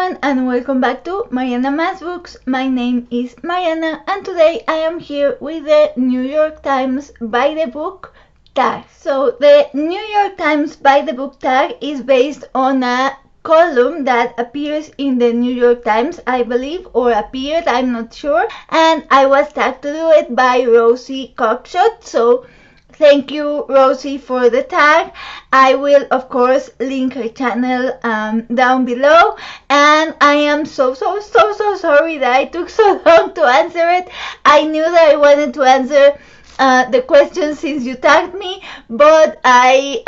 everyone, and welcome back to Mariana Math Books. My name is Mariana, and today I am here with the New York Times by the Book tag. So the New York Times by the Book tag is based on a column that appears in the New York Times, I believe, or appeared, I'm not sure, and I was tagged to do it by Rosie Cockshutt. So thank you, Rosie, for the tag. I will, of course, link her channel down below. And I am so sorry that I took so long to answer it. I knew that I wanted to answer the question since you tagged me, but I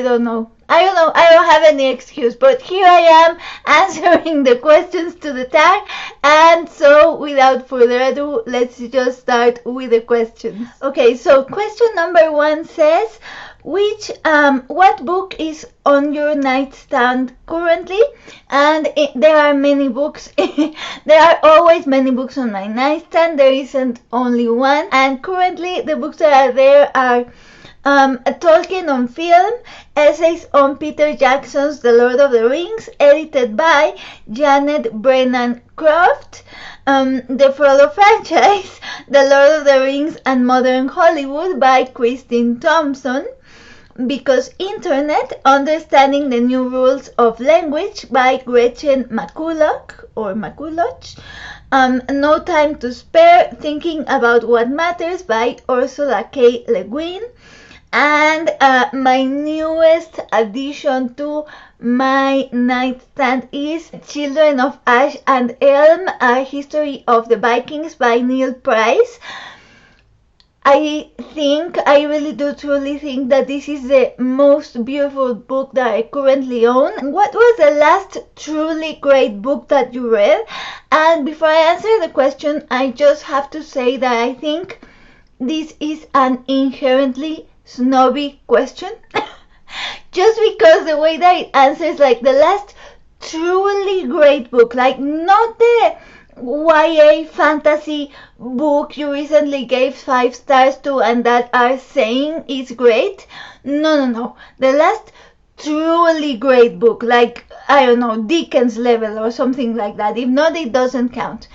don't know. I don't have any excuse, but here I am answering the questions to the tag. And so without further ado, let's just start with the questions. Okay, so question number 1 says, what book is on your nightstand currently? And there are many books. There are always many books on my nightstand. There isn't only one. And currently the books that are there are a Tolkien on film, essays on Peter Jackson's The Lord of the Rings, edited by Janet Brennan Croft, the Frodo franchise, The Lord of the Rings and Modern Hollywood by Christine Thompson, Because Internet, Understanding the New Rules of Language by Gretchen McCulloch, No Time to Spare, Thinking About What Matters by Ursula K. Le Guin, and my newest addition to my nightstand is Children of Ash and Elm, A History of the Vikings by Neil Price. I really do truly think that this is the most beautiful book that I currently own. What was the last truly great book that you read? And before I answer the question, I just have to say that I think this is an inherently snobby question. Just because the way that it answers, like the last truly great book, like not the YA fantasy book you recently gave 5 stars to and that are saying is great. No. The last truly great book, like, I don't know, Dickens level or something like that. If not, it doesn't count.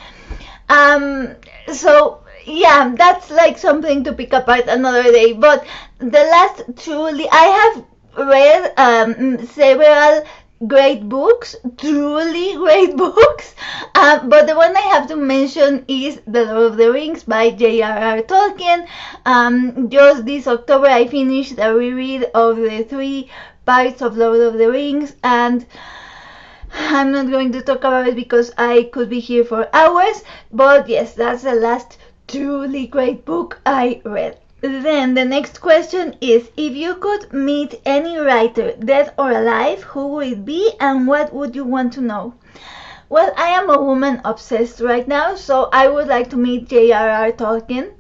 So yeah, that's like something to pick apart another day. But the last truly, I have read several great books, truly great books, but the one I have to mention is The Lord of the Rings by J.R.R. Tolkien. Just this October I finished a reread of the 3 parts of Lord of the Rings, and I'm not going to talk about it because I could be here for hours, but yes, that's the last truly great book I read. Then the next question is, if you could meet any writer, dead or alive, who would it be and what would you want to know? Well, I am a woman obsessed right now, so I would like to meet J.R.R. Tolkien.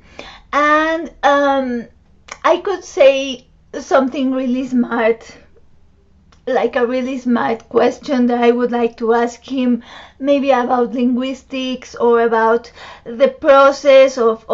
And I could say something really smart, like a really smart question that I would like to ask him, maybe about linguistics or about the process of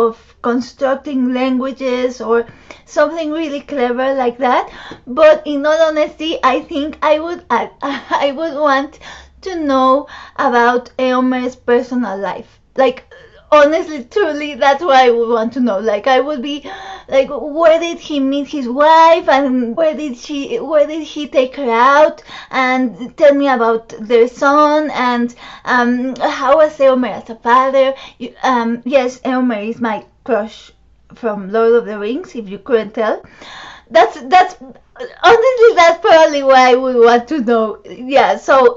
constructing languages or something really clever like that. But in all honesty, I think I would want to know about Eomer's personal life. Like, honestly, truly, that's what I would want to know. Like, I would be like, where did he meet his wife, and where did he take her out, and tell me about their son, and how was Eomer as a father. Yes, Eomer is my crush from Lord of the Rings, if you couldn't tell. That's honestly, that's probably what I would want to know. Yeah, so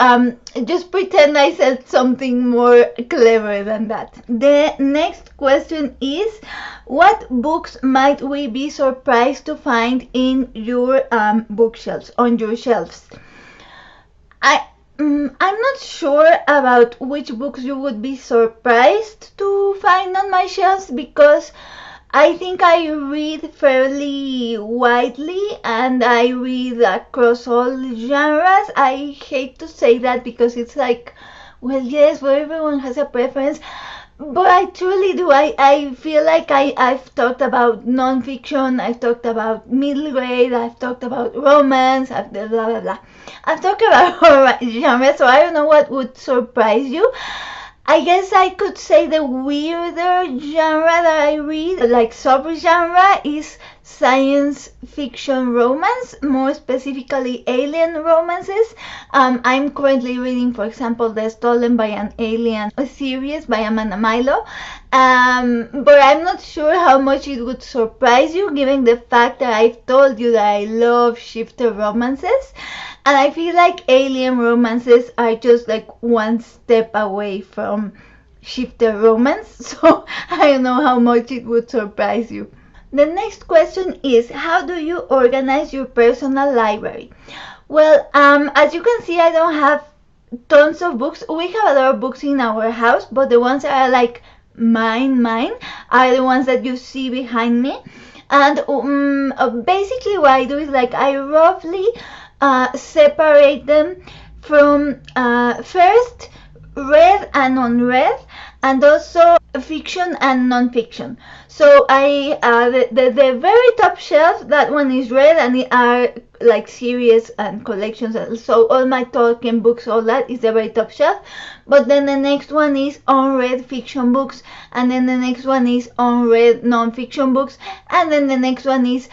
just pretend I said something more clever than that. The next question is, what books might we be surprised to find in your bookshelves, on your shelves? I'm not sure about which books you would be surprised to find on my shelves, because I think I read fairly widely and I read across all genres. I hate to say that because it's like, well, yes, but everyone has a preference. But I truly do. I feel like I've talked about non-fiction, I've talked about middle grade, I've talked about romance, I've blah blah blah. I've talked about all genres, so I don't know what would surprise you. I guess I could say the weirder genre that I read, like subgenre, is science fiction romance, more specifically alien romances. I'm currently reading, for example, the Stolen by an Alien series by Amanda Milo. But I'm not sure how much it would surprise you, given the fact that I've told you that I love shifter romances. And I feel like alien romances are just like one step away from shifter romance, so I don't know how much it would surprise you. The next question is, how do you organize your personal library? Well, as you can see, I don't have tons of books. We have a lot of books in our house, but the ones that are like mine, are the ones that you see behind me. And basically what I do is like I roughly separate them from first read and unread, and also fiction and non-fiction. So the very top shelf, that one is read, and it are like series and collections. So all my Tolkien books, all that is the very top shelf. But then the next one is unread fiction books, and then the next one is unread non-fiction books, and then the next one is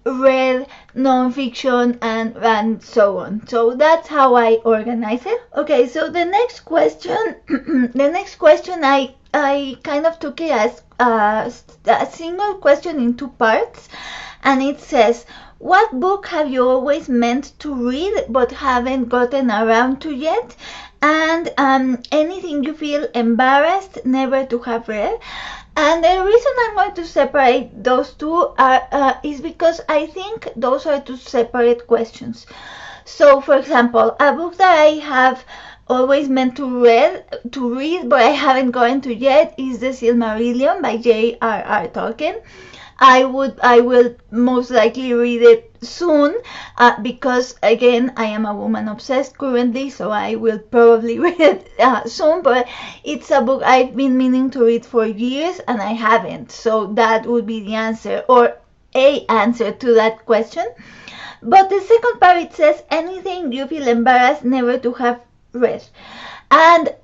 read non-fiction, and so on. So that's how I organize it. Okay, so the next question, the next question, I kind of took it as a single question in two parts, and it says, what book have you always meant to read but haven't gotten around to yet? And anything you feel embarrassed never to have read. And the reason I'm going to separate those two is because I think those are two separate questions. So, for example, a book that I have always meant to read, but I haven't gotten to yet, is The Silmarillion by J.R.R. Tolkien. I will most likely read it soon, because again I am a woman obsessed currently, so I will probably read it soon. But it's a book I've been meaning to read for years and I haven't. So that would be the answer, or a answer to that question. But the second part, it says anything you feel embarrassed never to have read. And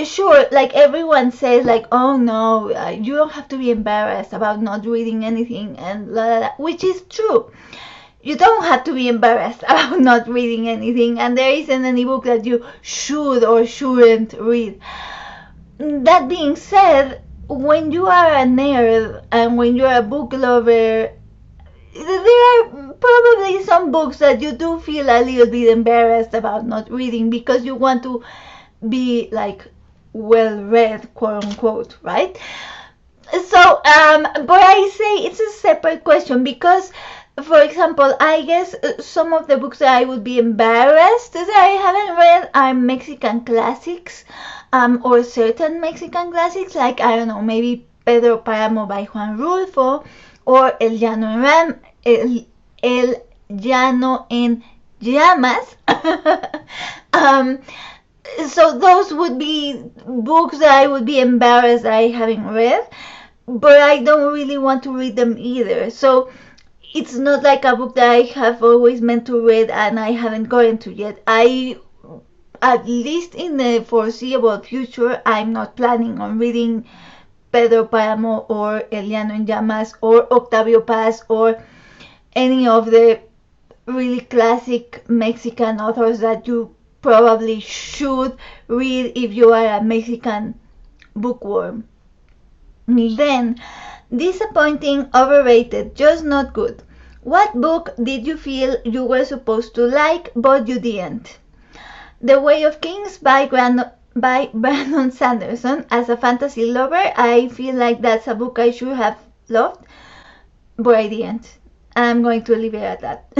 sure, like everyone says, like, oh no, you don't have to be embarrassed about not reading anything, and blah, blah, blah, which is true. You don't have to be embarrassed about not reading anything, and there isn't any book that you should or shouldn't read. That being said, when you are a nerd and when you're a book lover, there are probably some books that you do feel a little bit embarrassed about not reading because you want to be like well read, quote unquote, right? So but I say it's a separate question because, for example, I guess some of the books that I would be embarrassed that I haven't read are Mexican classics, or certain Mexican classics, like, I don't know, maybe Pedro Páramo by Juan Rulfo, or El Llano en Llamas. So those would be books that I would be embarrassed that I haven't read, but I don't really want to read them either. So it's not like a book that I have always meant to read and I haven't gotten to yet. At least in the foreseeable future, I'm not planning on reading Pedro Páramo or El Llano en Llamas or Octavio Paz or any of the really classic Mexican authors that you probably should read if you are a Mexican bookworm. Then, disappointing, overrated, just not good. What book did you feel you were supposed to like but you didn't? The Way of Kings by Brandon Sanderson. As a fantasy lover, I feel like that's a book I should have loved, but I didn't. I'm going to leave it at that.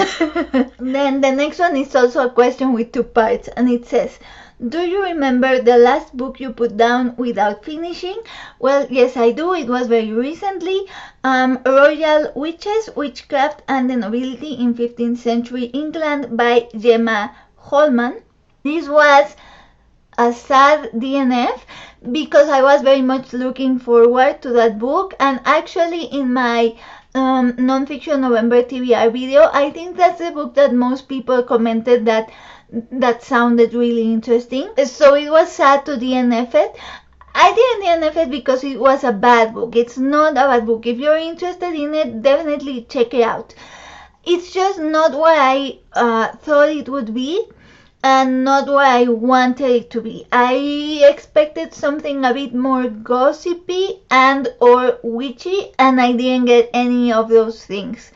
Then the next one is also a question with two parts, and it says, do you remember the last book you put down without finishing? Well, yes, I do. It was very recently. Royal Witches, Witchcraft and the Nobility in 15th Century England by Gemma Holman. This was a sad DNF because I was very much looking forward to that book. And actually, in my nonfiction November TBR video, I think that's the book that most people commented that sounded really interesting. So it was sad to DNF it. I didn't DNF it because it was a bad book. It's not a bad book. If you're interested in it, definitely check it out. It's just not what I thought it would be, and not what I wanted it to be. I expected something a bit more gossipy and or witchy, and I didn't get any of those things.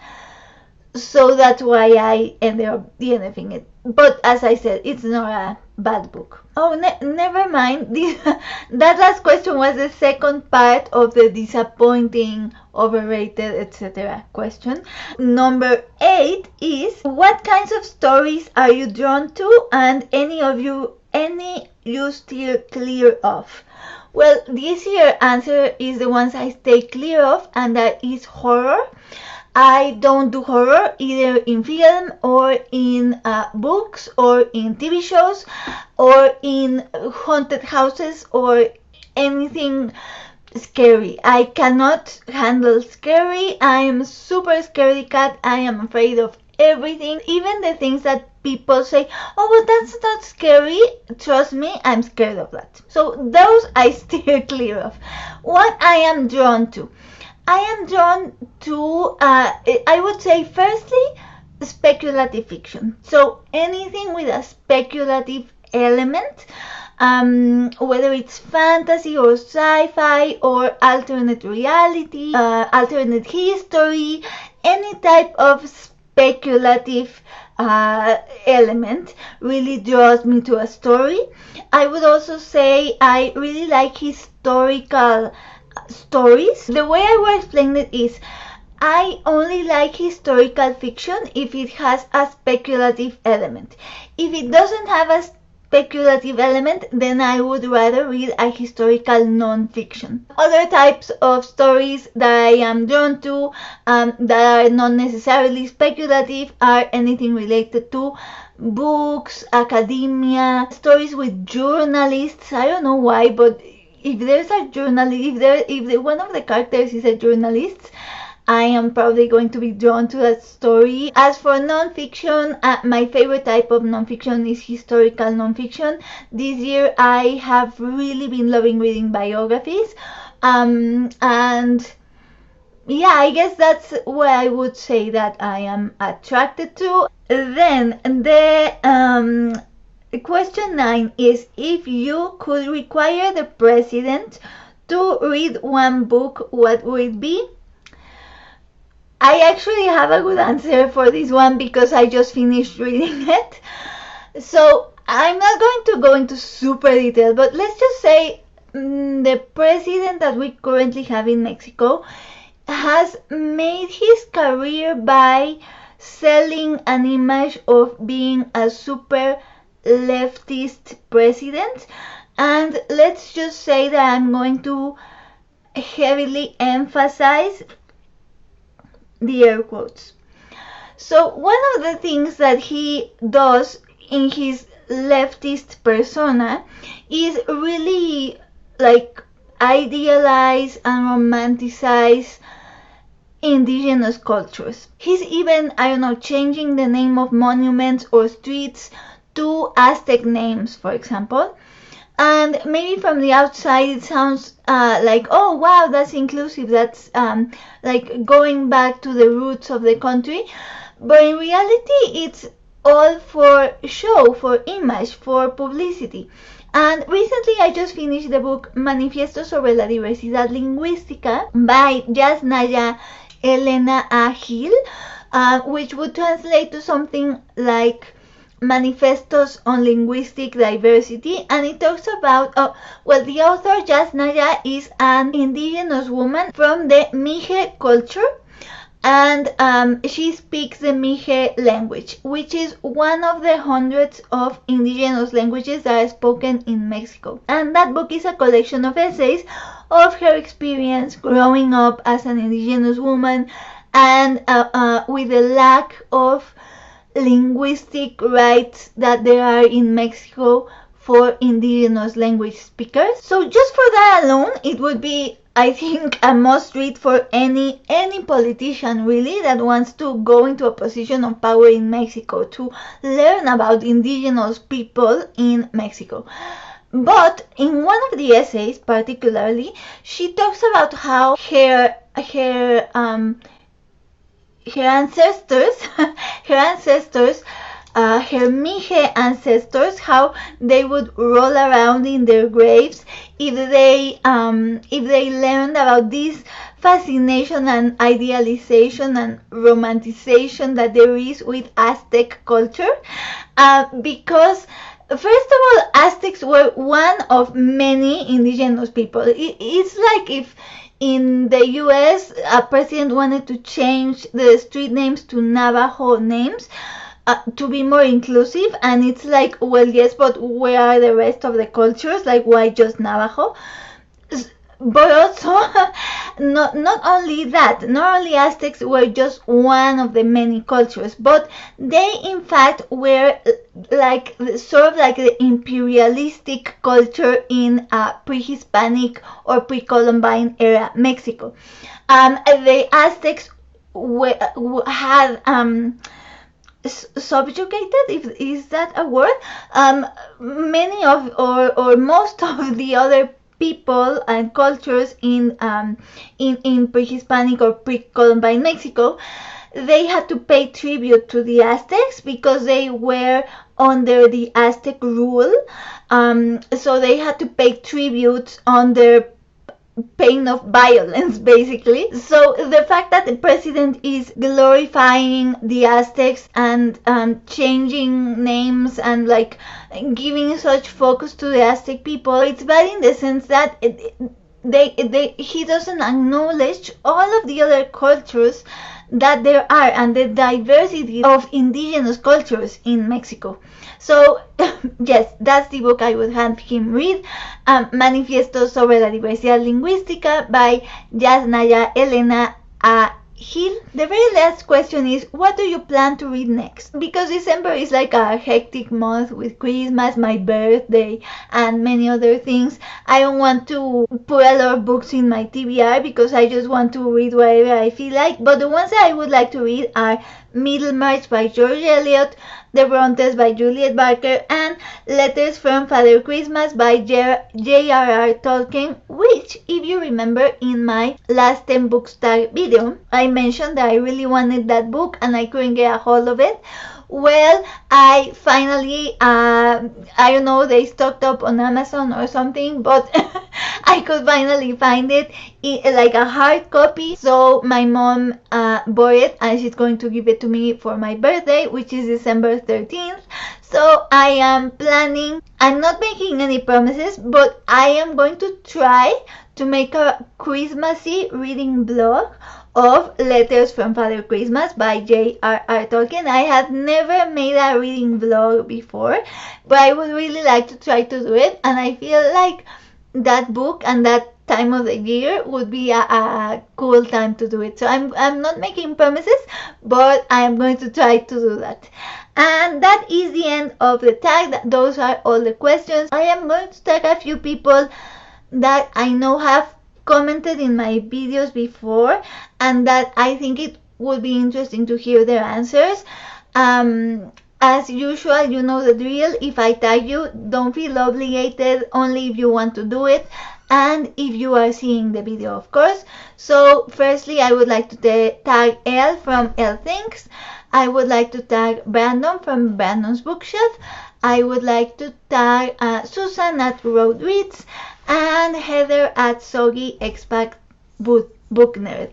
So that's why I ended up DNFing it. But as I said, it's not a bad book. Oh, never mind. That last question was the second part of the disappointing, overrated, etc. question. Number 8 is, what kinds of stories are you drawn to, and any you steer clear of? Well, the easier answer is the ones I stay clear of, and that is horror. I don't do horror either in film or in books or in TV shows or in haunted houses or anything scary. I cannot handle scary. I am super scaredy cat. I am afraid of everything, even the things that people say, oh, but that's not scary. Trust me, I'm scared of that. So those I steer clear of. What I am drawn to. I am drawn to, I would say, firstly, speculative fiction. So anything with a speculative element, whether it's fantasy or sci-fi or alternate reality, alternate history, any type of speculative element really draws me to a story. I would also say I really like historical stories. The way I will explain it is, I only like historical fiction if it has a speculative element. If it doesn't have a speculative element, then I would rather read a historical non-fiction. Other types of stories that I am drawn to that are not necessarily speculative are anything related to books, academia, stories with journalists. I don't know why, but if there's a journalist, if one of the characters is a journalist, I am probably going to be drawn to that story. As for non-fiction, my favorite type of non-fiction is historical non-fiction. This year I have really been loving reading biographies. And yeah, I guess that's what I would say that I am attracted to. Then the question 9 is, if you could require the president to read one book, what would it be? I actually have a good answer for this one because I just finished reading it. So I'm not going to go into super detail, but let's just say the president that we currently have in Mexico has made his career by selling an image of being a super leftist president. And let's just say that I'm going to heavily emphasize the air quotes. So one of the things that he does in his leftist persona is really like idealize and romanticize indigenous cultures. He's even, I don't know, changing the name of monuments or streets to Aztec names, for example. And maybe from the outside it sounds like, oh wow, that's inclusive, that's like going back to the roots of the country. But in reality it's all for show, for image, for publicity. And recently I just finished the book Manifiesto sobre la Diversidad Lingüística by Yasnaya Elena A. Gil, which would translate to something like Manifestos on Linguistic Diversity. And it talks about, the author Yasnaya is an indigenous woman from the Mije culture, and she speaks the Mije language, which is one of the hundreds of indigenous languages that are spoken in Mexico. And that book is a collection of essays of her experience growing up as an indigenous woman and with the lack of linguistic rights that there are in Mexico for indigenous language speakers. So just for that alone, it would be, I think, a must read for any politician really that wants to go into a position of power in Mexico, to learn about indigenous people in Mexico. But in one of the essays particularly, she talks about how her ancestors her Mije ancestors, how they would roll around in their graves if they learned about this fascination and idealization and romanticization that there is with Aztec culture, because first of all, Aztecs were one of many indigenous people. It's like if in the US a president wanted to change the street names to Navajo names, to be more inclusive, and it's like, well, yes, but where are the rest of the cultures? Like, why just Navajo? But also, not only that, not only Aztecs were just one of the many cultures, but they in fact were like sort of like the imperialistic culture in pre-Hispanic or pre-Columbine era Mexico. The Aztecs had subjugated, if is that a word, many of or most of the other people and cultures in pre-Hispanic or pre-Columbine Mexico. They had to pay tribute to the Aztecs because they were under the Aztec rule, so they had to pay tribute under pain of violence, basically. So the fact that the president is glorifying the Aztecs and changing names and like giving such focus to the Aztec people, it's bad in the sense that he doesn't acknowledge all of the other cultures that there are and the diversity of indigenous cultures in Mexico. So, yes, that's the book I would have him read, Manifiesto sobre la Diversidad Lingüística by Yasnaya Elena Gil. The very last question is, what do you plan to read next? Because December is like a hectic month with Christmas, my birthday, and many other things. I don't want to put a lot of books in my TBR because I just want to read whatever I feel like. But the ones that I would like to read are Middlemarch by George Eliot, The Brontes by Juliet Barker, and Letters from Father Christmas by J.R.R. Tolkien, which, if you remember in my last 10 books tag video, I mentioned that I really wanted that book and I couldn't get a hold of it. Well, I finally, I don't know, they stocked up on Amazon or something, but I could finally find it in, like a hard copy. So my mom bought it and she's going to give it to me for my birthday, which is December 13th. So I am planning, I'm not making any promises, but I am going to try to make a Christmassy reading blog of Letters from Father Christmas by J.R.R. Tolkien. I have never made a reading vlog before, but I would really like to try to do it, and I feel like that book and that time of the year would be a cool time to do it. So I'm not making promises, but I'm going to try to do that. And that is the end of the tag. Those are all the questions. I am going to tag a few people that I know have commented in my videos before and that I think it would be interesting to hear their answers. As usual, you know the drill. If I tag you, don't feel obligated, only if you want to do it and if you are seeing the video, of course. So firstly, I would like to tag Elle from Elle Thinks. I would like to tag Brandon from Brandon's Bookshelf. I would like to tag Susan at Road Reads and Heather at Soggy Expat Book Nerd.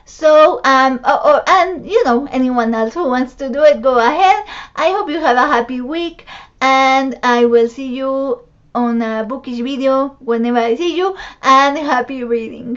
So, and you know, anyone else who wants to do it, go ahead. I hope you have a happy week, and I will see you on a bookish video whenever I see you, and happy reading.